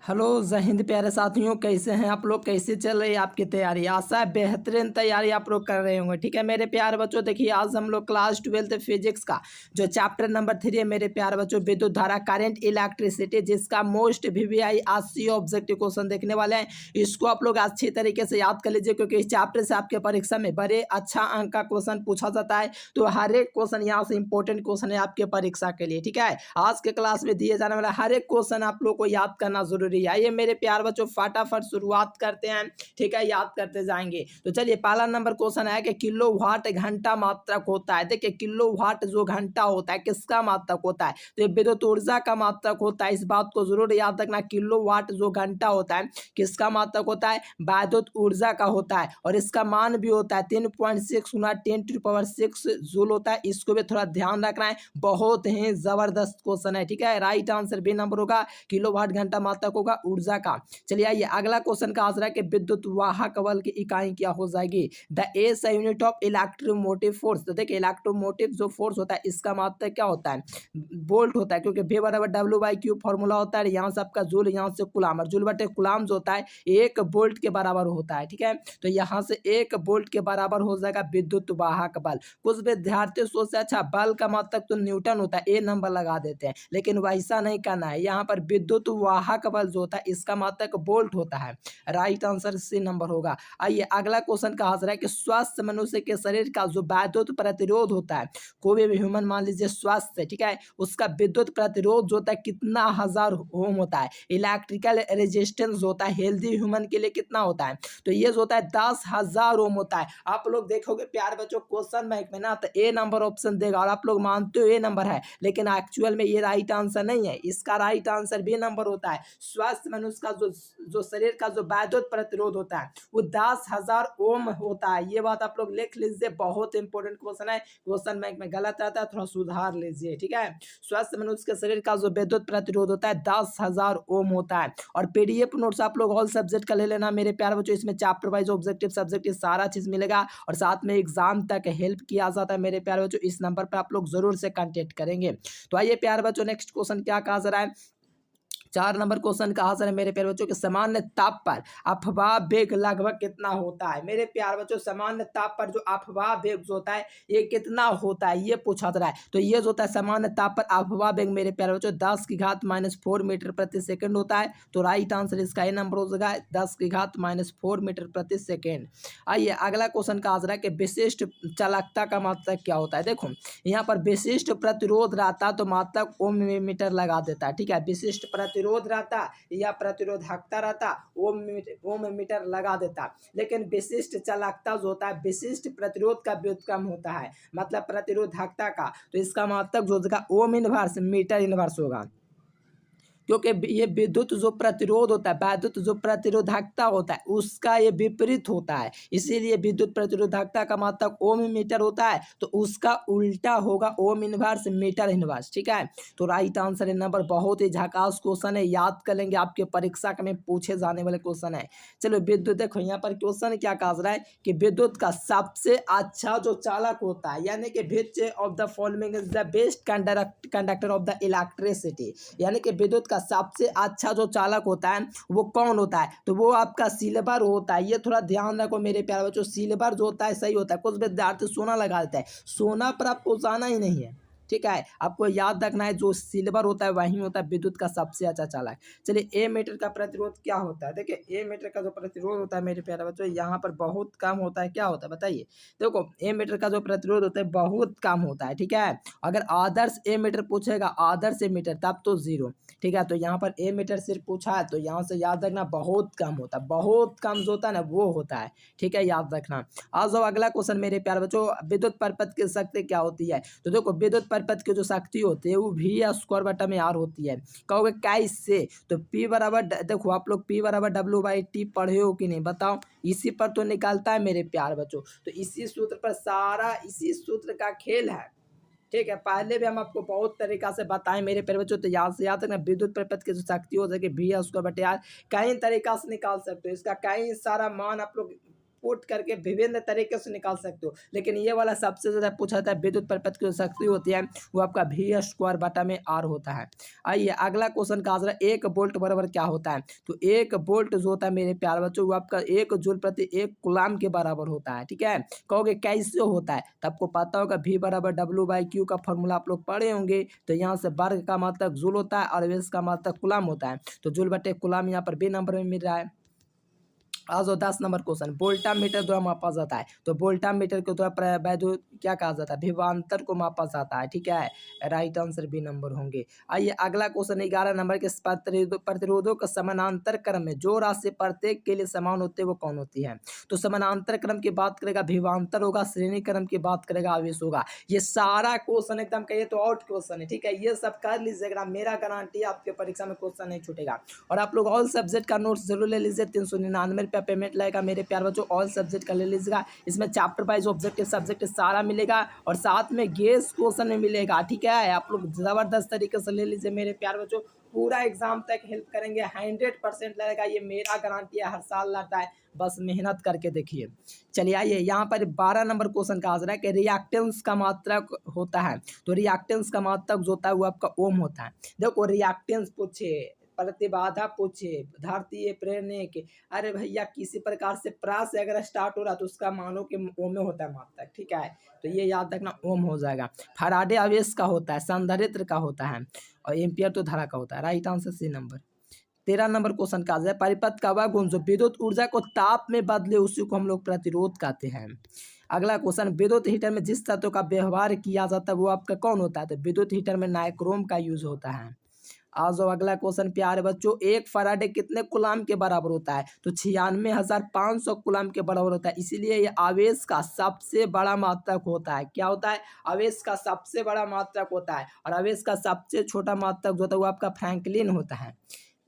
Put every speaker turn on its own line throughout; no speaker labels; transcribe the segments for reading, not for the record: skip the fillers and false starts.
Hello जय हिंद प्यारे साथियों, कैसे हैं आप लोग? कैसे चल रही है आपकी तैयारी? आशा है बेहतरीन तैयारी आप लोग कर रहे होंगे। ठीक है मेरे प्यारे बच्चों, देखिए आज हम लोग क्लास 12 फिजिक्स का जो चैप्टर नंबर 3 है मेरे प्यारे बच्चों, विद्युत धारा करंट इलेक्ट्रिसिटी, जिसका मोस्ट VVI 80 ऑब्जेक्टिव क्वेश्चन देखने वाले हैं। इसको आप लोग अच्छी तरीके से याद कर लीजिए, क्योंकि इस चैप्टर से आपके परीक्षा में बड़े अच्छा अंक का क्वेश्चन पूछा जाता है। तो हर एक क्वेश्चन यहाँ से इंपॉर्टेंट क्वेश्चन है आपके परीक्षा के लिए। ठीक है, आज के क्लास में दिए जाने वाला हर एक क्वेश्चन आप लोग को याद करना जरूरी है। आइए मेरे प्यार बच्चों फटाफट शुरुआत करते हैं। ठीक है, याद करते जाएंगे। तो चलिए पहला नंबर क्वेश्चन है कि किलो वाट घंटा मात्रक होता है। देखिए किलो वाट जो घंटा होता है किसका मात्रक होता है? तो ये विद्युत ऊर्जा का मात्रक होता है। इस बात को जरूर याद रखना, किलो वाट जो घंटा होता है किसका मात्रक होता है? विद्युत ऊर्जा का होता है। और इसका मान भी होता है 3.6 गुना 10⁻6 जूल होता है। इसको भी थोड़ा ध्यान रखना है, बहुत ही जबरदस्त क्वेश्चन है। ठीक है, राइट आंसर बी नंबर होगा, किलो वाट घंटा मात्रक होगा ऊर्जा का। चलिए आइए अगला क्वेश्चन का आंसर है कि विद्युत वाहक बल की इकाई क्या हो जाएगी? The S unit of electromotive force. तो देखिए इलेक्ट्रोमोटिव जो फोर्स होता है इसका मात्रक क्या होता है? वोल्ट होता है, क्योंकि V बराबर W/Q फॉर्मूला होता है। यहाँ से आपका जूल, यहाँ से कुलाम, और जूल बटे कुलाम जो होता है 1 वोल्ट के बराबर होता है। ठीक है, तो यहाँ से 1 वोल्ट के बराबर हो जाएगा विद्युत वाहक बल। कुछ विद्यार्थी सोचते हैं अच्छा बल का मात्रक तो न्यूटन होता है, ए नंबर लगा देते हैं, लेकिन वैसा नहीं करना है। यहाँ पर विद्युत वाहक बल जो होता है इसका मात्रक वोल्ट होता है। राइट आंसर सी नंबर होगा। आइए अगला क्वेश्चन का आंसर है कि स्वस्थ मनुष्य के शरीर का जो विद्युत प्रतिरोध होता है, कोई भी ह्यूमन मान लीजिए स्वस्थ है, ठीक है, उसका विद्युत प्रतिरोध जो होता है कितना हजार ओम होता है? इलेक्ट्रिकल रेजिस्टेंस होता है हेल्दी ह्यूमन के लिए कितना होता है? तो ये जो होता है 10,000 ओम होता है। आप लोग देखोगे प्यार बच्चों क्वेश्चन बैंक में ना, तो ए नंबर ऑप्शन देगा और आप लोग मानते हो ए नंबर है, लेकिन एक्चुअल में ये राइट आंसर नहीं है। इसका राइट आंसर बी नंबर होता है। स्वस्थ मनुष्य का जो शरीर का जो विद्युत प्रतिरोध होता है वो 10,000 ओम होता है। ये बात आप लोग लिख लीजिए, बहुत इंपॉर्टेंट क्वेश्चन है, क्वेश्चन बैंक में गलत रहता है, थोड़ा सुधार लीजिए। ठीक है, स्वस्थ मनुष्य के शरीर का जो विद्युत प्रतिरोध होता है 10,000 ओम होता है। और PDF नोट्स आप लोग ऑल सब्जेक्ट का ले लेना मेरे प्यारे बच्चों, इसमें चैप्टर वाइज ऑब्जेक्टिव सब्जेक्टिव सारा चीज मिलेगा और साथ में एग्जाम तक हेल्प किया जाता है मेरे प्यारे बच्चों। इस नंबर पर आप लोग जरूर से कांटेक्ट करेंगे। तो आइए प्यारे बच्चों नेक्स्ट क्वेश्चन क्या कहा जा रहा है? 4 नंबर क्वेश्चन का आंसर है मेरे प्यारे बच्चों के सामान्य ताप पर अफवाह वेग लगभग कितना होता है? मेरे प्यारे बच्चों सामान्य ताप पर जो अफवाह वेग जो होता है ये कितना होता है, ये पूछा जा रहा है। तो ये जो होता है सामान्य ताप पर अफवाह वेग मेरे प्यारे बच्चों 10⁻⁴ मीटर प्रति सेकंड होता है। तो राइट आंसर इसका ये नंबर हो जाएगा 10⁻⁴ मीटर प्रति सेकेंड। आइए अगला क्वेश्चन का आंसर है कि विशिष्ट चालकता का मात्रक क्या होता है? देखो यहाँ पर विशिष्ट प्रतिरोध रहता तो मात्रक ओम में मीटर लगा देता है। ठीक है, विशिष्ट प्रतिरोध रहता या प्रतिरोधकता रहता ओम मीटर लगा देता, लेकिन विशिष्ट चालकता जो होता है विशिष्ट प्रतिरोध का व्युत्क्रम होता है, मतलब प्रतिरोधकता का। तो इसका मात्रक जो होगा ओम इनवर्स मीटर इनवर्स होगा, क्योंकि ये विद्युत जो प्रतिरोध होता है विद्युत जो प्रतिरोधकता होता है उसका ये विपरीत होता है। इसीलिए विद्युत प्रतिरोधकता का मात्रक ओम मीटर होता है, तो उसका उल्टा होगा ओम इनवर्स मीटर इनवर्स। ठीक है, तो राइट आंसर है नंबर। बहुत ही झकास क्वेश्चन है, याद कर लेंगे, आपके परीक्षा में पूछे जाने वाले क्वेश्चन है। चलो विद्युत देखो यहाँ पर क्वेश्चन क्या कहा जा रहा है कि विद्युत का सबसे अच्छा जो चालक होता है, यानी कि which of the following is the best conductor of the electricity, यानी कि विद्युत का सबसे अच्छा जो चालक होता है वो कौन होता है? तो वो आपका सिल्वर होता है। ये थोड़ा ध्यान रखो मेरे प्यारे बच्चों, सिल्वर जो होता है सही होता है। कुछ विद्यार्थी सोना लगा देता है, सोना पर आपको जाना ही नहीं है। ठीक है, आपको याद रखना है जो सिल्वर होता है वही होता है विद्युत का सबसे अच्छा चालक। चलिए ए मीटर का प्रतिरोध क्या होता है? देखिए ए मीटर का जो प्रतिरोध होता है मेरे प्यारे बच्चों यहाँ पर बहुत कम होता है। क्या होता है बताइए? देखो ए मीटर का जो प्रतिरोध होता है बहुत कम होता है। ठीक है, अगर आदर्श ए मीटर पूछेगा, आदर्श ए मीटर, तब तो 0। ठीक है, तो यहाँ पर ए मीटर सिर्फ पूछा है, तो यहाँ से याद रखना बहुत कम होता है, बहुत कम जो होता है ना वो होता है। ठीक है, याद रखना। आ जाओ अगला क्वेश्चन मेरे प्यारे बच्चों, विद्युत परिपथ की शक्ति क्या होती है? तो देखो विद्युत परिपथ की जो शक्ति होती है वो V² होती है। कहोगे कैसे? तो P बराबर देखो आप लोग P बराबर W/T पढ़े हो कि नहीं बताओ? इसी पर तो निकलता है मेरे प्यारे बच्चों, तो इसी सूत्र पर सारा इसी सूत्र का खेल है। ठीक है, पहले भी हम आपको बहुत तरीका से बताएं मेरे प्यारे बच्चों, तो यहाँ से याद रखना विद्युत परिपथ की जो शक्ति हो सके V² कई तरीका से निकाल सकते हो, इसका कई सारा मान आप लोग पुट करके विभिन्न तरीके से निकाल सकते हो। लेकिन ये वाला सबसे ज़्यादा पूछा था, विद्युत परिपथ की जो शक्ति होती है वो आपका V² बटा में R होता है। आइए अगला क्वेश्चन का आंसर, 1 वोल्ट बराबर क्या होता है? तो 1 वोल्ट जो होता है मेरे प्यारे बच्चों वो आपका 1 जूल प्रति 1 कूलाम के बराबर होता है। ठीक है, कहोगे कैसे होता है? तो आपको पता होगा V बराबर W/Q का फॉर्मूला आप लोग पढ़े होंगे। तो यहाँ से वर्ग का मात्रक जूल होता है और वेस का मात्रक कूलाम होता है। तो जूल बटे कूलाम यहाँ पर बी नंबर में मिल रहा है। आ जाओ 10 नंबर क्वेश्चन, वोल्टा मीटर द्वारा मापा जाता है। तो वोल्टा मीटर के द्वारा वैद्युत क्या कहा जाता है? विभवांतर को मापा जाता है। ठीक है, राइट आंसर बी नंबर होंगे। आइए अगला क्वेश्चन 11 नंबर के, प्रतिरोधों का समानांतर क्रम में जो राशि प्रत्येक के लिए समान होते हैं वो कौन होती है? तो समानांतर क्रम की बात करेगा विभवांतर होगा, श्रेणी क्रम की बात करेगा आवेश होगा। ये सारा क्वेश्चन एकदम कहिए तो आउट क्वेश्चन है। ठीक है, ये सब कर लीजिएगा, मेरा गारंटी आपके परीक्षा में क्वेश्चन नहीं छूटेगा। और आप लोग ऑल सब्जेक्ट का नोट्स जरूर ले लीजिए, 399 रुपया पेमेंट लगेगा मेरे प्यार बच्चों। ऑल सब्जेक्ट का ले लीजिएगा, इसमें चैप्टर वाइज ऑब्जेक्टिव सब्जेक्ट सारा मिलेगा और साथ में गेस क्वेश्चन में मिलेगा। ठीक है, आप लोग जबरदस्त तरीके से ले लीजिए मेरे प्यार बच्चों, पूरा एग्जाम तक हेल्प करेंगे, 100% लगेगा, ये मेरा गारंटी है, हर साल लगता है, बस मेहनत करके देखिए। चलिए आइए यहाँ पर 12 नंबर क्वेश्चन का आंसर है कि रिएक्टेंस का मात्रक होता है। तो रिएक्टेंस का मात्रक जो होता है वो आपका ओम होता है। देखो रिएक्टेंस पूछे, प्रतिबाधा पूछे, धारतीय प्रेरक, अरे भैया किसी प्रकार से प्रा से अगर स्टार्ट हो रहा तो उसका मानो कि ओम में होता है मात्रक। ठीक है, तो ये याद रखना ओम हो जाएगा। फैराडे आवेश का होता है, संधारित्र का होता है और एम्पियर तो धारा का होता है। Right answer C number. 13 number question का है परिपथ का वह गुण जो विद्युत ऊर्जा को ताप में बदले उसी को हम लोग प्रतिरोध कहते हैं। अगला क्वेश्चन, विद्युत हीटर में जिस तत्व का व्यवहार किया जाता है वो आपका कौन होता है? तो विद्युत हीटर में नाइक्रोम का यूज होता है। आ जाओ अगला क्वेश्चन प्यारे बच्चों, 1 फराडे कितने कूलाम के बराबर होता है? तो 96,500 कूलाम के बराबर होता है। इसीलिए ये आवेश का सबसे बड़ा मात्रक होता है। क्या होता है? आवेश का सबसे बड़ा मात्रक होता है। और आवेश का सबसे छोटा मात्रक जो होता है वो आपका फ्रैंकलिन होता है।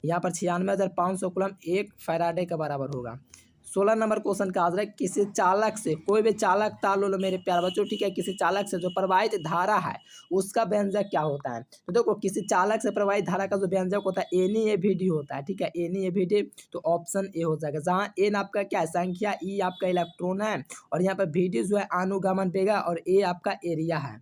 यहाँ पर 96,500 कूलम 1 फैराडे के बराबर होगा। 16 नंबर क्वेश्चन का आंसर है, किसी चालक से, कोई भी चालक तार लो मेरे प्यारे बच्चों। ठीक है, किसी चालक से जो प्रवाहित धारा है उसका व्यंजक क्या होता है? तो देखो किसी चालक से प्रवाहित धारा का जो व्यंजक होता है NeAVD होता है। ठीक है, NeAVD, तो ऑप्शन ए हो जाएगा, जहाँ एन आपका क्या है संख्या, ई आपका इलेक्ट्रॉन है और यहाँ पर VD जो है अनुगमन वेग और ए आपका एरिया है।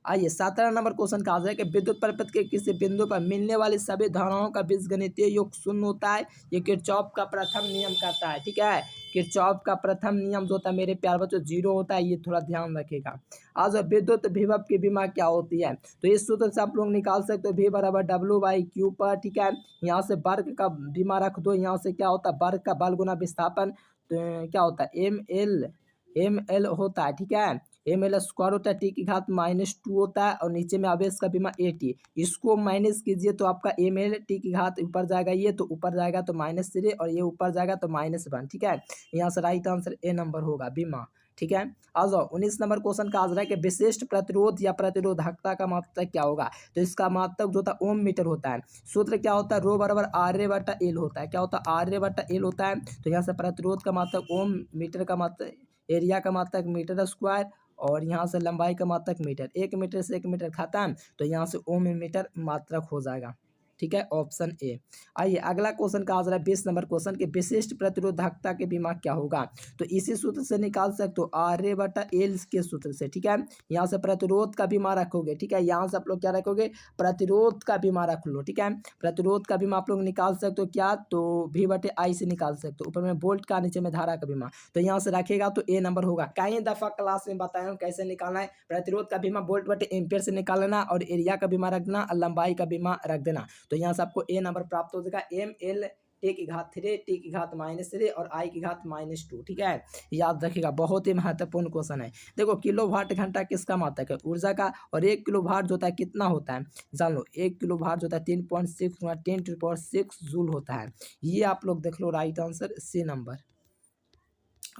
आइए 17 नंबर क्वेश्चन का आंसर है कि विद्युत परिपथ के किसी बिंदु पर मिलने वाली सभी धाराओं का बीजगणितीय योग शून्य होता है। ये किरचॉफ का प्रथम नियम कहता है। ठीक है, किरचॉफ का प्रथम नियम जो होता है मेरे प्यार बच्चों 0 होता है, ये थोड़ा ध्यान रखेगा। आज विद्युत विभव की विमा क्या होती है? तो इस सूत्र से आप लोग निकाल सकते हो, V बराबर W/Q पर। ठीक है, यहाँ से वर्ग का विमा रख दो, यहाँ से क्या होता है वर्ग का बल गुना विस्थापन, तो क्या होता है ML होता है। ठीक है, ML² होता है, टी की घात -2 होता है और नीचे में आवेश का विमा AT, इसको माइनस कीजिए तो आपका ML टी की घात ऊपर जाएगा, ये तो ऊपर जाएगा तो -3 और ये ऊपर जाएगा तो -1। ठीक है, यहाँ से राइट आंसर ए नंबर होगा विमा। ठीक है, आ जाओ 19 नंबर क्वेश्चन का आंसर है कि विशिष्ट प्रतिरोध या प्रतिरोधकता का मात्रक क्या होगा? तो इसका मात्रक जो होता है ओम मीटर होता है। सूत्र क्या होता है? रो बराबर RA/L होता है। क्या होता है? RA/L होता है। तो यहाँ से प्रतिरोध का मात्रक ओम, मीटर का मात्रक, एरिया का मात्रक मीटर स्क्वायर और यहाँ से लंबाई का मात्रक मीटर, 1 मीटर से 1 मीटर खत्म, तो यहाँ से ओम मीटर मात्रक हो जाएगा। ठीक है, ऑप्शन ए। आइए अगला क्वेश्चन का आंसर है 20 नंबर क्वेश्चन के विशिष्ट प्रतिरोधकता के बीमा क्या होगा? तो इसी सूत्र से निकाल सकते हो, RA/L के सूत्र से। ठीक है, यहाँ से प्रतिरोध का बीमा रखोगे। ठीक है, यहाँ से आप लोग क्या रखोगे? प्रतिरोध का बीमा रख लो। ठीक है, प्रतिरोध का बीमा आप लोग निकाल सकते हो क्या? तो V/I से निकाल सकते हो, ऊपर में वोल्ट का नीचे में धारा का बीमा, तो यहाँ से रखेगा तो ए नंबर होगा। कई दफा क्लास में बताया हूँ कैसे निकालना है। प्रतिरोध का बीमा वोल्ट/एम्पियर से निकालना और एरिया का बीमा रख देना और लंबाई का बीमा रख देना, तो यहाँ से आपको ए नंबर प्राप्त हो जाएगा। ML टी की घात 3, टी की घात -3 और आई की घात -2। ठीक है, याद रखिएगा, बहुत ही महत्वपूर्ण क्वेश्चन है। देखो किलो वाट घंटा किसका मात्रक है? ऊर्जा का। और 1 किलो वाट जो होता है कितना होता है जान लो, 1 किलो वाट जो होता है 3.6 × 10⁶ जूल होता है। ये आप लोग देख लो, राइट आंसर सी नंबर।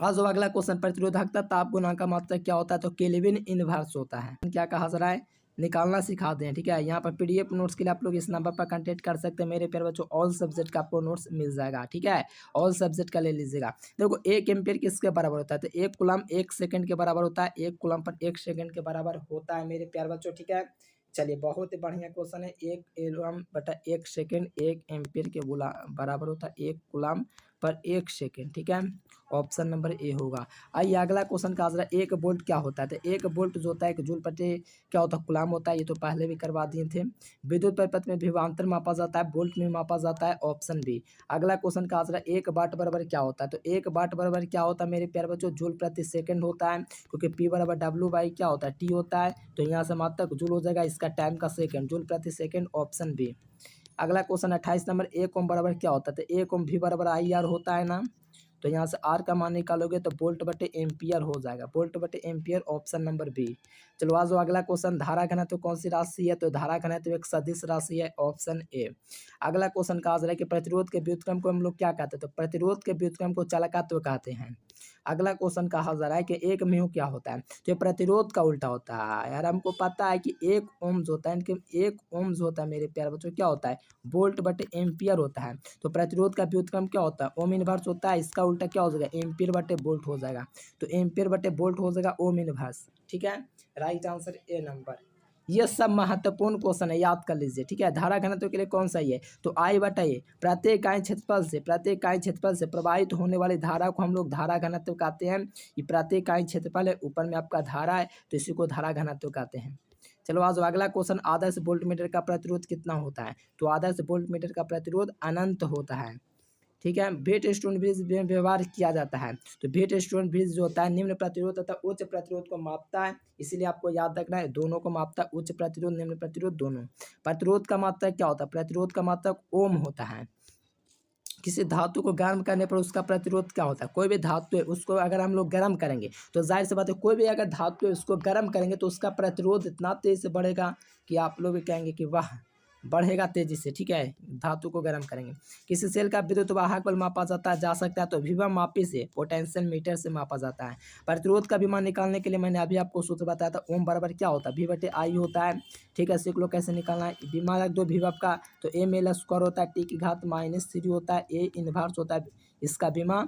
आज अगला क्वेश्चन, प्रतिरोधकता ताप गुणांक का मात्रक क्या होता है? तो केल्विन इनवर्स होता है। क्या कहा जा रहा है? निकालना सिखाते हैं। ठीक है, यहाँ पर PDF नोट्स के लिए आप लोग इस नंबर पर कांटेक्ट कर सकते हैं मेरे प्यारे बच्चों। ऑल सब्जेक्ट का आपको नोट्स मिल जाएगा। ठीक है, ऑल सब्जेक्ट का ले लीजिएगा। देखो 1 एम्पियर किसके बराबर होता है? तो 1 कूलम 1 सेकंड के बराबर होता है। 1 कूलम पर 1 सेकंड के बराबर होता है मेरे प्यारे बच्चों। ठीक है, चलिए बहुत ही बढ़िया क्वेश्चन है। 1 कूलम बटा 1 सेकंड 1 एम्पियर के बराबर होता है। 1 कूलम पर 1 सेकेंड। ठीक है, ऑप्शन नंबर ए होगा। आइए अगला क्वेश्चन का आंसर, 1 वोल्ट क्या होता है? तो 1 वोल्ट जो होता है 1 जूल प्रति क्या होता है? कूलाम होता है। ये तो पहले भी करवा दिए थे। विद्युत परिपथ में विभवांतर मापा जाता है, वोल्ट में मापा जाता है, ऑप्शन बी। अगला क्वेश्चन का आंसर, 1 वाट बराबर क्या होता है? तो 1 वाट बराबर क्या होता है मेरे प्यारे बच्चों? जूल प्रति सेकंड होता है, क्योंकि पी बराबर डब्ल्यू बाई क्या होता है? टी होता है। तो यहाँ से मात्रक जूल हो जाएगा, इसका टाइम का सेकंड, जूल प्रति सेकंड, ऑप्शन बी। अगला क्वेश्चन 28 नंबर, 1 ओम बराबर क्या होता है? तो 1 ओम भी बराबर आई आर होता है ना। तो यहाँ से आर का मान निकालोगे तो वोल्ट बटे एम्पियर हो जाएगा, वोल्ट बटे एम्पियर, ऑप्शन नंबर बी। चलो आज अगला क्वेश्चन, धारा घनत्व कौन सी राशि है? तो धारा घनत्व एक सदिश राशि है, ऑप्शन ए। अगला क्वेश्चन का आंसर है कि प्रतिरोध के व्युत्क्रम को हम लोग क्या कहते हैं? तो प्रतिरोध के व्युत्क्रम को चालकत्व कहते हैं। अगला क्वेश्चन का आंसर है कि 1 म्यू क्या होता है? तो ये प्रतिरोध का उल्टा होता है यार। हमको पता है कि 1 ओम्स होता है, इनके 1 ओम्स होता है मेरे प्यारे बच्चों, क्या होता है? वोल्ट बटे एम्पियर होता है। तो प्रतिरोध का व्युत्क्रम क्या होता है? ओम इनवर्स होता है। इसका उल्टा क्या हो जाएगा? एम्पियर बटे वोल्ट हो जाएगा। तो एम्पियर बटे वोल्ट हो जाएगा ओम इनवर्स। ठीक है, राइट आंसर ए नंबर। ये सब महत्वपूर्ण क्वेश्चन है, याद कर लीजिए। ठीक है, धारा घनत्व के लिए कौन सा है? तो आई बटा ए, प्रत्येक इकाई क्षेत्रफल से प्रवाहित होने वाली धारा को हम लोग धारा घनत्व कहते हैं। ये प्रत्येक इकाई क्षेत्रफल है, ऊपर में आपका धारा है, तो इसी को धारा घनत्व कहते हैं। चलो आज अगला क्वेश्चन, आदर्श वोल्टमीटर का प्रतिरोध कितना होता है? तो आदर्श वोल्टमीटर का प्रतिरोध अनंत होता है। ठीक है, भेट स्टोन ब्रिज में व्यवहार किया जाता है। तो भेट स्टोन ब्रिज जो होता है निम्न प्रतिरोध तथा उच्च प्रतिरोध को मापता है, इसीलिए आपको याद रखना है, दोनों को मापता है, उच्च प्रतिरोध निम्न प्रतिरोध दोनों। प्रतिरोध का मात्रक क्या होता है? प्रतिरोध का मात्रक ओम होता है। किसी धातु को गर्म करने पर उसका प्रतिरोध क्या होता है? कोई भी धातु है उसको अगर हम लोग गर्म करेंगे तो जाहिर सी बात है, कोई भी अगर धातु है उसको गर्म करेंगे तो उसका प्रतिरोध इतना तेज से बढ़ेगा कि आप लोग कहेंगे कि वाह, बढ़ेगा तेजी से। ठीक है, धातु को गर्म करेंगे। किसी सेल का विद्युत वाहक बल मापा जाता है जा सकता है, तो विभव मापी से पोटेंशियल मीटर से मापा जाता है। प्रतिरोध का विमान निकालने के लिए मैंने अभी आपको सूत्र बताया था, ओम बराबर क्या होता है? भी बटे आई होता है। ठीक है, सीख लो कैसे निकालना है। विमान दो विभव का, तो एम एल स्क्वायर होता है, टी की घात -3 होता है, ए इनवर्स होता है इसका विमा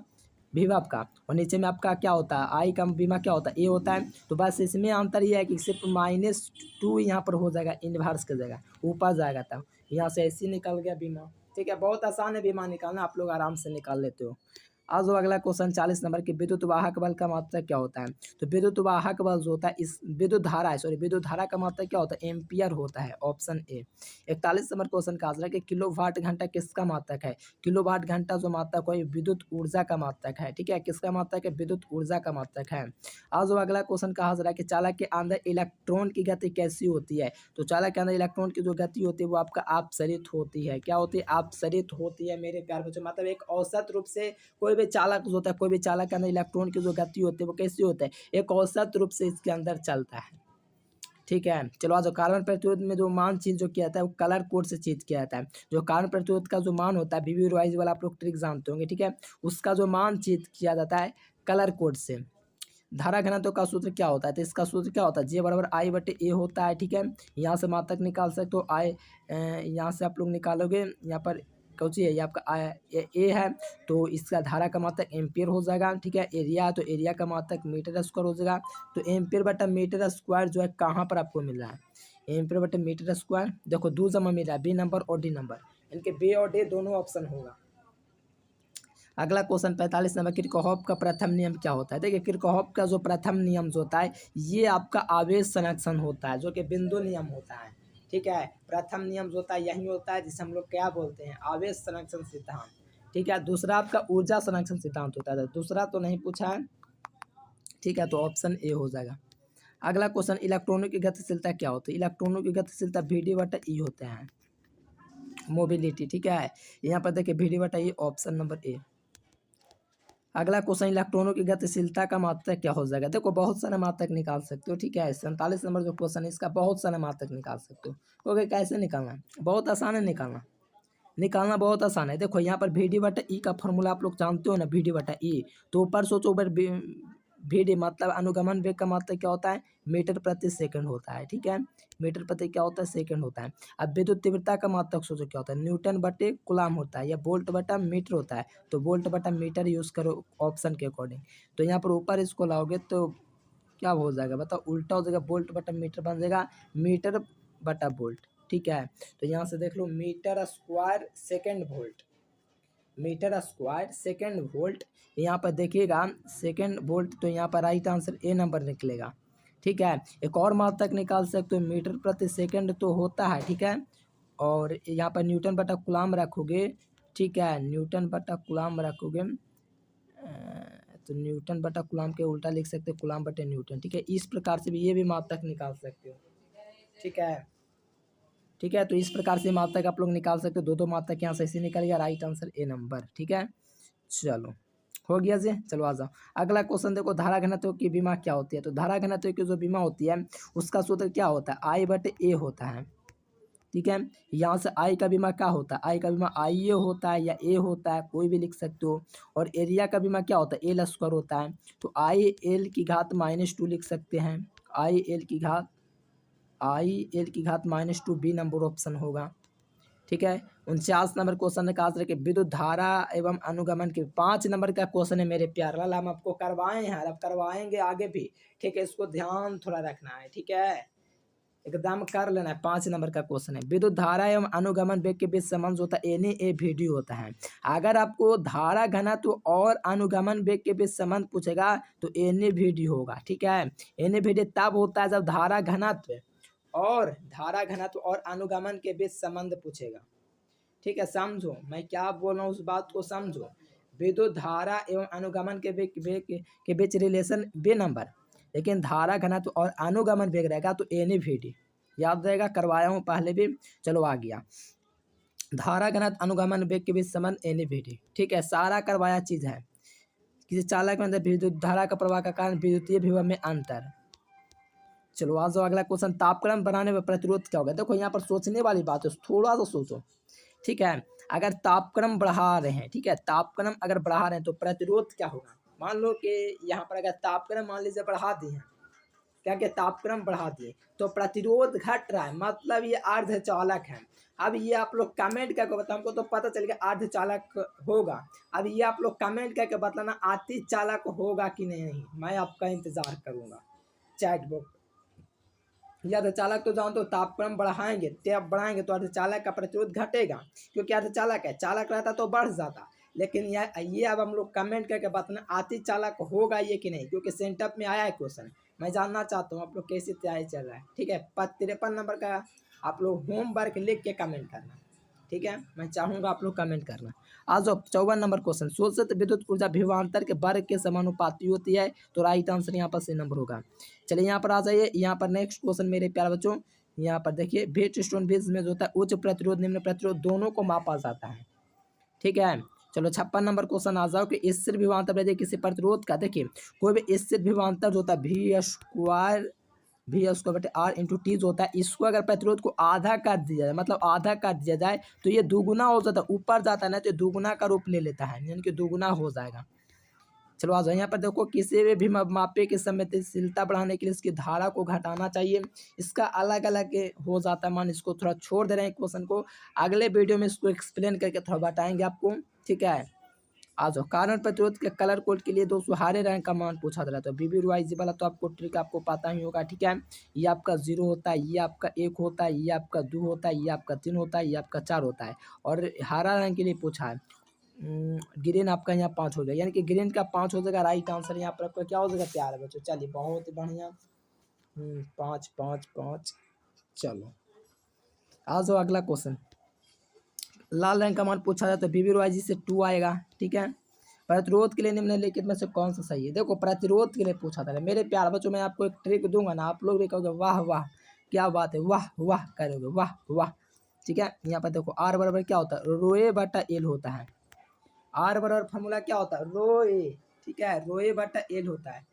विभव का, और नीचे में आपका क्या होता है? आई का बीमा क्या होता है? ए होता है। तो बस इसमें अंतर ये है कि सिर्फ -2 यहाँ पर हो जाएगा, इनवर्स की जगह ऊपर जाएगा, तब यहाँ से ऐसे निकल गया बीमा। ठीक है, बहुत आसान है बीमा निकालना, आप लोग आराम से निकाल लेते हो। आज अगला क्वेश्चन 40 नंबर की, विद्युत वाहक बल का मात्रक क्या होता है? तो विद्युत वाहक बल जो होता है, इस विद्युत धारा है, सॉरी विद्युत धारा का मात्रक क्या होता है? एम्पियर होता है, ऑप्शन ए। 41 नंबर क्वेश्चन का आंसर है कि किलो वाट घंटा किसका मात्रक है? किलो वाट घंटा जो मात्रक है विद्युत ऊर्जा का मात्रक है। ठीक है, किसका मात्रक है? विद्युत ऊर्जा का मात्रक है। आज अगला क्वेश्चन का आंसर है कि चालक के अंदर इलेक्ट्रॉन की गति कैसी होती है? तो चालक के अंदर इलेक्ट्रॉन की जो गति होती है वो आपका अपसरित होती है। क्या होती है? अपसरित होती है मेरे प्यारे बच्चों। मतलब एक औसत रूप से कोई भी चालक जो होता है, कोई भी चालक के अंदर इलेक्ट्रॉन की जो गति होती है वो कैसी होती है? एक औसत रूप से इसके अंदर चलता है। ठीक है, चलो आज कार्बन प्रतिरोध में जो मान चीज जो किया जाता है वो कलर कोड से चीज किया जाता है। जो कार्बन प्रतिरोध का जो मान होता है, वीवी वाइज वाला आप लोग ट्रिक जानते होंगे। ठीक है, उसका जो मान चीज किया जाता है कलर कोड से। धारा घनत्व का सूत्र क्या होता है? तो इसका सूत्र क्या होता है? जे बराबर आई बटे ए होता है। ठीक है, यहाँ से मात्रक निकाल सकते हो, आई यहाँ से आप लोग निकालोगे, यहाँ पर कौची है? ये आपका ए है, तो इसका धारा का मात्रक एम्पियर हो जाएगा। ठीक है, एरिया है तो एरिया का मात्रक मीटर स्क्वायर हो जाएगा। तो एम्पियर बटा मीटर स्क्वायर जो है कहाँ पर आपको मिल रहा है? एम्पियर बटा मीटर स्क्वायर, देखो 2 जमा मिल रहा है, बी नंबर और डी नंबर, इनके बी और डी दोनों ऑप्शन होगा। अगला क्वेश्चन 45 नंबर, किरचॉफ का प्रथम नियम क्या होता है? देखिए किरचॉफ का जो प्रथम नियम जो होता है ये आपका आवेश संरक्षण होता है, जो कि बिंदु नियम होता है। ठीक है, प्रथम नियम जो होता है यही होता है जिसे हम लोग क्या बोलते हैं? आवेश संरक्षण सिद्धांत। ठीक है, दूसरा आपका ऊर्जा संरक्षण सिद्धांत होता है, दूसरा तो नहीं पूछा है। ठीक है, तो ऑप्शन ए हो जाएगा। अगला क्वेश्चन, इलेक्ट्रॉनों की गतिशीलता क्या होती है? इलेक्ट्रॉनों की गतिशीलता वी बटा ई होता है, मोबिलिटी। ठीक है, यहाँ पर देखिए वी बटा ई, ऑप्शन नंबर ए। अगला क्वेश्चन, इलेक्ट्रॉनों की गतिशीलता का मात्रक क्या हो जाएगा? देखो बहुत सारा मात्रक निकाल सकते हो। ठीक है, 47 नंबर जो क्वेश्चन है इसका बहुत सारा मात्रक निकाल सकते हो। ओके, कैसे निकालना है? बहुत आसान है निकालना, निकालना बहुत आसान है। देखो यहाँ पर वी बटा ई का फॉर्मूला आप लोग जानते हो ना, वी बटा ई। तो ऊपर सोचो, ऊपर वी मतलब अनुगमन वेग का मात्रक क्या होता है? मीटर प्रति सेकंड होता है। ठीक है, मीटर प्रति क्या होता है? सेकंड होता है। अब विद्युत तीव्रता का मात्रक सोचो क्या होता है? न्यूटन बटे कुलाम होता है, या वोल्ट बटा मीटर होता है। तो वोल्ट बटा मीटर यूज करो ऑप्शन के अकॉर्डिंग। तो यहाँ पर ऊपर इसको लाओगे तो क्या हो जाएगा बताओ? उल्टा हो जाएगा, वोल्ट बटा मीटर बन जाएगा मीटर बटा वोल्ट। ठीक है, तो यहाँ से देख लो metre square second volt, metre square second volt. यहाँ पर देखिएगा सेकेंड वोल्ट, तो यहाँ पर राइट आंसर ए नंबर निकलेगा। ठीक है, एक और मात्रक निकाल सकते हो, मीटर प्रति सेकंड तो होता है। ठीक है, और यहाँ पर न्यूटन बटा कूलम रखोगे। ठीक है, न्यूटन बटा कूलम रखोगे तो न्यूटन बटा कूलम के उल्टा लिख सकते हो कूलम बटे न्यूटन। ठीक है, इस प्रकार से भी ये भी मात्रक निकाल सकते हो। ठीक है, ठीक है, तो इस प्रकार से मात्रक आप लोग निकाल सकते हो। दो मात्रक यहाँ से ऐसे निकल गया, राइट आंसर ए नंबर। ठीक है, चलो हो गया जी। चलो आ जाओ अगला क्वेश्चन देखो, धारा घनत्व की बीमा क्या होती है। तो धारा घनत्व की जो बीमा होती है उसका सूत्र क्या होता है, आई बटे ए होता है। ठीक है, यहाँ से आई का बीमा क्या होता है, आई का बीमा आई ए होता है या ए होता है, कोई भी लिख सकते हो। और एरिया का बीमा क्या होता है, एल स्क्वायर होता है। तो आई एल की घात -2 लिख सकते हैं, आई एल की घात -2 बी नंबर ऑप्शन होगा। ठीक है, 49 नंबर क्वेश्चन का आंसर के विद्युत धारा एवं अनुगमन के 5 नंबर का क्वेश्चन है मेरे प्यारे लाल। हम आपको करवाए हैं, अब करवाएंगे आगे भी। ठीक है, इसको ध्यान थोड़ा रखना है। ठीक है, एकदम कर लेना है। 5 नंबर का क्वेश्चन है, विद्युत धारा एवं अनुगमन वेग के बीच संबंध होता है एन ए वी डी होता है। अगर आपको धारा घनत्व और अनुगमन वेग के बीच संबंध पूछेगा तो एन ए वी डी होगा। ठीक है, एन ए वी डी तब होता है जब धारा घनत्व और अनुगमन के बीच संबंध पूछेगा। ठीक है, समझो मैं क्या बोल रहा हूँ, उस बात को समझो। विद्युत धारा एवं अनुगमन के बीच रिलेशन बे नंबर, लेकिन धारा घनत्व और अनुगमन वेग रहेगा तो एन वी डी याद रहेगा, करवाया हूँ पहले भी। चलो आ गया, धारा घनत्व अनुगमन वेग के बीच संबंध एन वी डी। ठीक है, सारा करवाया चीज है। किसी चालक में अंदर विद्युत धारा का प्रवाह का कारण विद्युतीय विभव में अंतर। चलो आ जाओ अगला क्वेश्चन, तापक्रम बनाने में प्रतिरोध क्या होगा। देखो यहाँ पर सोचने वाली बात है, थोड़ा सा सोचो। ठीक है, अगर तापक्रम बढ़ा रहे हैं, ठीक है, तापक्रम अगर बढ़ा रहे हैं तो प्रतिरोध क्या होगा। मान लो कि यहाँ पर अगर तापक्रम मान लीजिए बढ़ा दिए हैं, क्या तापक्रम बढ़ा दिए तो प्रतिरोध घट रहा है, मतलब ये अर्धचालक है। अब ये आप लोग कमेंट करके बताओ, हमको तो पता चल गया अर्धचालक होगा। अब ये आप लोग कमेंट करके बताना अतिचालक होगा कि नहीं, मैं आपका इंतजार करूंगा चैट बॉक्स। या अर्धचालक तो जाओ तो तापक्रम बढ़ाएंगे, टैप बढ़ाएंगे तो अर्धचालक का प्रतिरोध घटेगा, क्योंकि अर्धचालक है, चालक रहता तो बढ़ जाता। लेकिन ये अब हम लोग कमेंट करके बताना अतिचालक होगा ये कि नहीं, क्योंकि सेंटअप में आया है क्वेश्चन। मैं जानना चाहता हूँ आप लोग कैसी तैयारी चल रहा है। ठीक है, 53 नंबर का आप लोग होमवर्क लिख के कमेंट करना। ठीक है, मैं चाहूँगा आप लोग कमेंट करना। आज 54 नंबर क्वेश्चन, शोषित विद्युत ऊर्जा विभवांतर के वर्ग के समानुपाती होती है। तो राइट आंसर यहाँ पर से नंबर होगा। चलिए यहाँ पर आ जाइए, यहाँ पर नेक्स्ट क्वेश्चन मेरे प्यारे बच्चों, यहाँ पर देखिए वेट स्टोन बेस में जो होता है उच्च प्रतिरोध निम्न प्रतिरोध दोनों को मापा जाता है। ठीक है, चलो 56 नंबर क्वेश्चन आ जाओ कि स्थिर विभवांतर किसी प्रतिरोध का, देखिए कोई भी स्थिर विभवांतर होता है वी स्क्वायर बटे आर इंटू टी जो होता है, इसको अगर प्रतिरोध को आधा कर दिया जाए, मतलब आधा कर दिया जाए तो ये दुगुना हो जाता है, ऊपर जाता है ना तो दुगुना का रूप ले लेता है, यानी कि दुगुना हो जाएगा। चलो आ जाओ यहाँ पर देखो, किसी भी मापे की संवेदनशीलता बढ़ाने के लिए इसकी धारा को घटाना चाहिए। इसका अलग अलग हो जाता है मान, इसको थोड़ा छोड़ दे रहे हैं क्वेश्चन को, अगले वीडियो में इसको एक्सप्लेन करके थोड़ा बताएंगे आपको। ठीक है, आ जाओ कारण प्रतिरोध के कलर कोड के लिए दोस्तों हरे रंग का मान पूछा जा रहा है। तो BBY वाला तो आपको ट्रिक आपको पता ही होगा। ठीक है, ये आपका 0 होता है, ये आपका 1 होता है, ये आपका 2 होता है, ये आपका 3 होता है, ये आपका 4 होता है। और हरा रंग के लिए पूछा है, ग्रीन आपका यहाँ 5 हो जाएगा, यानी कि ग्रीन का 5 हो जाएगा। राइट आंसर यहाँ पर आपका क्या हो जाएगा प्यारे बच्चों। चलिए बहुत ही बढ़िया, 5 5 5। चलो आ जाओ अगला क्वेश्चन, लाल रंग का मान पूछा जाए तो BBY से 2 आएगा। ठीक है, प्रतिरोध के लिए निम्नलिखित में से कौन सा सही है। देखो प्रतिरोध के लिए पूछा था मेरे प्यारे बच्चों, मैं आपको एक ट्रिक दूंगा ना, आप लोग भी कहोगे वाह वाह क्या बात है, वाह वाह करोगे, वाह वाह। ठीक है, यहाँ पर देखो R बराबर क्या होता है, रोए बटा एल होता है। R बराबर फॉर्मूला क्या होता है, रोए। ठीक है, रोए बटा एल होता है।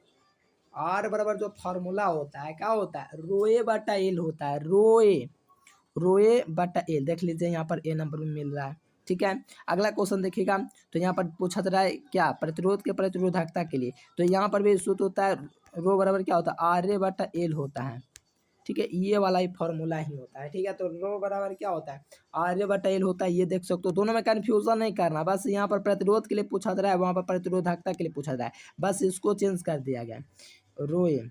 R बराबर जो फॉर्मूला होता है क्या होता है, रोए बटा एल होता है, रोए बटा एल। देख लीजिए यहाँ पर ए नंबर में मिल रहा है। ठीक है, अगला क्वेश्चन देखिएगा, तो यहाँ पर पूछा जा रहा है क्या प्रतिरोध के प्रतिरोधकता के लिए, तो यहाँ पर भी सूत्र होता है रो बराबर क्या होता है, RA बटा एल होता है। ठीक है, ये वाला ही फॉर्मूला ही होता है। ठीक है, तो रो बराबर क्या होता है, RA बटा एल होता है। ये देख सकते हो, दोनों में कन्फ्यूजन नहीं करना, बस यहाँ पर प्रतिरोध के लिए पूछा जा रहा है, वहाँ पर प्रतिरोधकता के लिए पूछा जा रहा है, बस इसको चेंज कर दिया गया, रोए।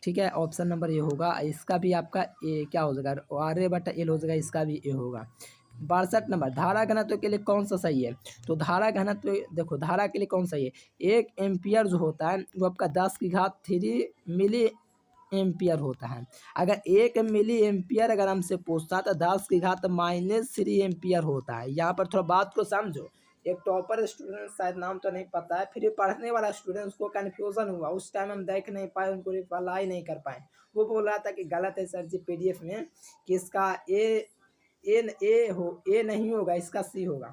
ठीक है, ऑप्शन नंबर ए होगा। इसका भी आपका ए क्या हो जाएगा, RA बटा एल हो जाएगा, इसका भी ए होगा। 62 नंबर, धारा घनत्व के लिए कौन सा सही है? तो धारा घनत्व देखो, धारा के लिए कौन सही है? 1 एम्पियर जो होता है वो आपका 10⁻³ मिली एम्पियर होता है। अगर 1 मिली एम्पियर अगर हमसे पूछता तो 10⁻³ एम्पियर होता है। यहाँ पर थोड़ा बात को समझो। एक टॉपर स्टूडेंट, शायद नाम तो नहीं पता है, फिर पढ़ने वाला स्टूडेंट, उसको कन्फ्यूज़न हुआ, उस टाइम हम देख नहीं पाए, उनको रिप्लाई नहीं कर पाए। वो बोल रहा था कि गलत है सर जी PDF में, कि इसका ए नहीं होगा, इसका C होगा।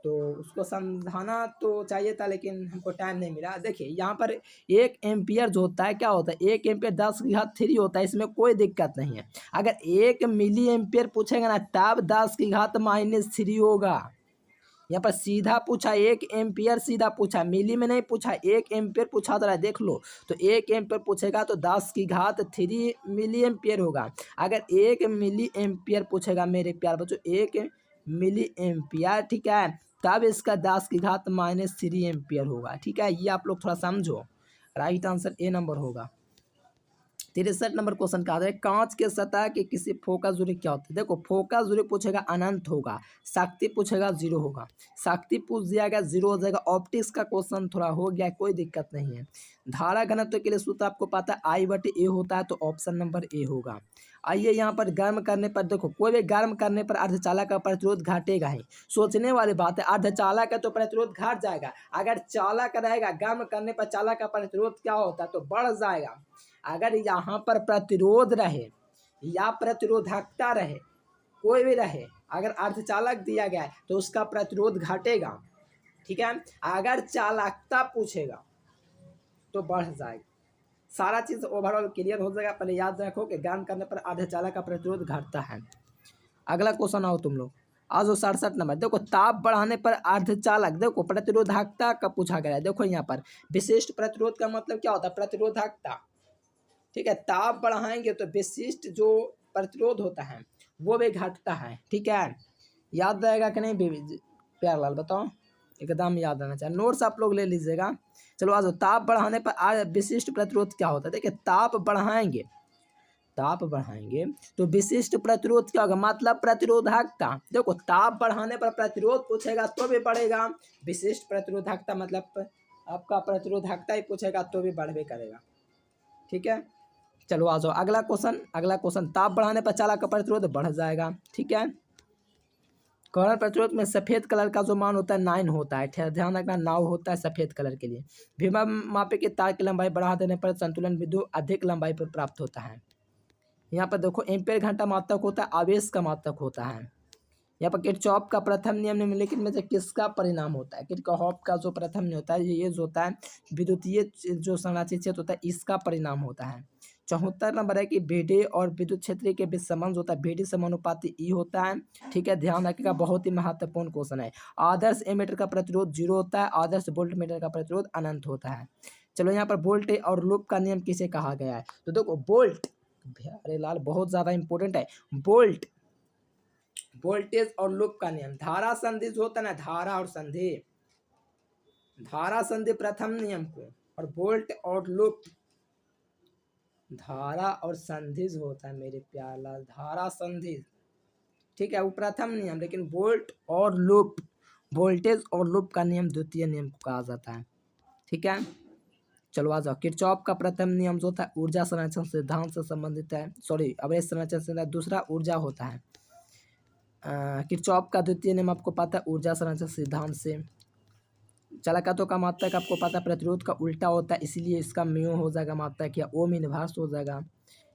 तो उसको समझाना तो चाहिए था, लेकिन हमको टाइम नहीं मिला। देखिए यहाँ पर 1 एम्पियर जो होता है क्या होता है? 1 एम्पियर 10⁻³ होता है, इसमें कोई दिक्कत नहीं है। अगर 1 मिली एम्पियर पूछेगा ना तब 10⁻³ होगा। यहाँ पर सीधा पूछा 1 एम्पियर, सीधा पूछा, मिली में नहीं पूछा, 1 एम्पियर पूछा तो देख लो। तो 1 एम्पियर पूछेगा तो 10⁻³ मिली एम्पियर होगा। अगर 1 मिली एम्पियर पूछेगा मेरे प्यार बच्चों, 1 मिली एम्पियर, ठीक है, तब इसका 10⁻³ एम्पियर होगा। ठीक है, ये आप लोग थोड़ा समझो। राइट आंसर ए नंबर होगा। 63 नंबर क्वेश्चन का है, कांच के सतह के किसी फोकस दूरी क्या होती है? देखो, फोकस दूरी पूछेगा अनंत होगा, शक्ति पूछेगा 0 होगा। शक्ति पूछ दिया गया 0 हो जाएगा। ऑप्टिक्स का क्वेश्चन थोड़ा हो गया, कोई दिक्कत नहीं है। धारा घनत्व के लिए सूत्र आपको पता है I/A होता है, तो ऑप्शन नंबर ए होगा। आइए यहाँ पर गर्म करने पर, देखो कोई भी गर्म करने पर अर्धचालक का प्रतिरोध घटेगा ही। सोचने वाली बात है, अर्धचालक है तो प्रतिरोध घट जाएगा। अगर चालक रहेगा, गर्म करने पर चालक का प्रतिरोध क्या होता है? तो बढ़ जाएगा। अगर यहाँ पर प्रतिरोध रहे या प्रतिरोधकता रहे, कोई भी रहे, अगर अर्धचालक दिया गया है तो उसका प्रतिरोध घटेगा। ठीक है, अगर चालकता पूछेगा तो बढ़ जाएगा। सारा चीज़ ओवरऑल क्लियर हो जाएगा। पहले याद रखो कि गर्म करने पर अर्धचालक का प्रतिरोध घटता है। अगला क्वेश्चन आओ तुम लोग, आज 67 नंबर। देखो, ताप बढ़ाने पर अर्धचालक, देखो प्रतिरोधकता का पूछा गया है। देखो यहाँ पर विशिष्ट प्रतिरोध का मतलब क्या होता है? प्रतिरोधकता। ठीक है, ताप बढ़ाएंगे तो विशिष्ट जो प्रतिरोध होता है वो भी घटता है। ठीक है, याद रहेगा कि नहीं प्यारलाल, बताओ? एकदम याद रहना चाहिए, नोट्स आप लोग ले लीजिएगा। चलो आज, ताप बढ़ाने पर विशिष्ट प्रतिरोध क्या होता है? देखिए, ताप बढ़ाएंगे तो विशिष्ट प्रतिरोध क्या होगा? मतलब प्रतिरोधकता। देखो, ताप बढ़ाने पर प्रतिरोध पूछेगा तो भी बढ़ेगा, विशिष्ट प्रतिरोधकता मतलब आपका प्रतिरोधकता ही पूछेगा तो भी बढ़वे करेगा। ठीक है, चलो आ जाओ अगला क्वेश्चन। ताप बढ़ाने पर चालक का प्रतिरोध बढ़ जाएगा। ठीक है, कर्ण प्रतिरोध में सफेद कलर का जो मान होता है 9 होता है। ध्यान रखना, 9 होता है सफेद कलर के लिए। भीमा मापे की तार की लंबाई बढ़ा देने पर संतुलन बिंदु अधिक लंबाई पर प्राप्त होता है। यहाँ पर देखो, एम्पेयर घंटा मात्रक होता है, आवेश का मात्रक होता है। यहाँ पर किरचॉफ का प्रथम नियम निम्नलिखित में से किसका परिणाम होता है? किरचॉफ का जो प्रथम नियम होता है, ये जो होता है विद्युतीय जो संरचित क्षेत्र होता है, इसका परिणाम होता है। 74 नंबर है कि VD और विद्युत क्षेत्र के बीच संबंध होता है, VD समानुपाती E होता है। ठीक है, ध्यान रखिएगा, बहुत ही महत्वपूर्ण क्वेश्चन है। आदर्श एमीटर का प्रतिरोध 0 होता है, आदर्श वोल्ट मीटर का प्रतिरोध अनंत होता है। चलो यहाँ पर वोल्ट और लूप का नियम किसे कहा गया है? तो देखो, वोल्ट, अरे लाल बहुत ज्यादा इंपॉर्टेंट है। वोल्टेज और लूप का नियम, धारा संधि जो होता है ना, धारा संधि प्रथम नियम को, और वोल्ट और लूप, धारा और संधि जो होता है मेरे प्याला, धारा संधि, ठीक है, वो प्रथम नियम, लेकिन वोल्ट और लूप, वोल्टेज और लूप का नियम द्वितीय नियम को कहा जाता है। ठीक है, चलो आ जाओ। किरचॉफ का प्रथम नियम जो होता है ऊर्जा संरक्षण सिद्धांत से संबंधित है, सॉरी अवरेज संरक्षण सिद्धांत, दूसरा ऊर्जा होता है। किरचॉफ का द्वितीय नियम आपको पता है ऊर्जा संरक्षण सिद्धांत से। चालकत्व का मात्रक आपको पता है प्रतिरोध का उल्टा होता है, इसीलिए इसका म्यू हो जाएगा मात्रक, या ओम इनवर्स हो जाएगा।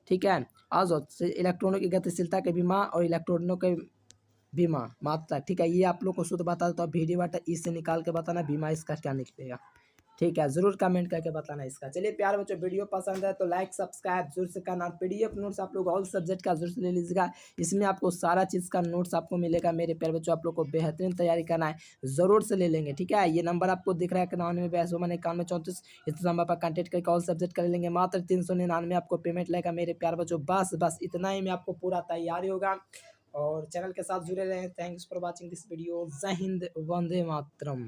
ठीक है, आ जाओ इलेक्ट्रॉनों की गतिशीलता के बीमा और इलेक्ट्रॉनों के बीमा मात्रक। ठीक है, ये आप लोग को शुद्ध बता देता हूँ, VD/E से निकाल के बताना बीमा इसका क्या निकलेगा। ठीक है, जरूर कमेंट करके बताना इसका। चलिए प्यार बच्चों, वीडियो पसंद है तो लाइक सब्सक्राइब जरूर से करना। PDF नोट्स आप लोग ऑल सब्जेक्ट का जरूर से ले लीजिएगा, इसमें आपको सारा चीज़ का नोट्स आपको मिलेगा। मेरे प्यार बच्चों, आप लोग को बेहतरीन तैयारी करना है, ज़रूर से ले लेंगे। ठीक है, ये नंबर आपको दिख रहा है 91 इस नंबर पर कॉन्टेक्ट करके ऑल सब्जेक्ट कर लेंगे। मात्र 399 आपको पेमेंट लगेगा मेरे प्यार बच्चों। बस इतना ही में आपको पूरा तैयारी होगा, और चैनल के साथ जुड़े रहें। Thanks for watching this video. जय हिंद, वंदे मातरम।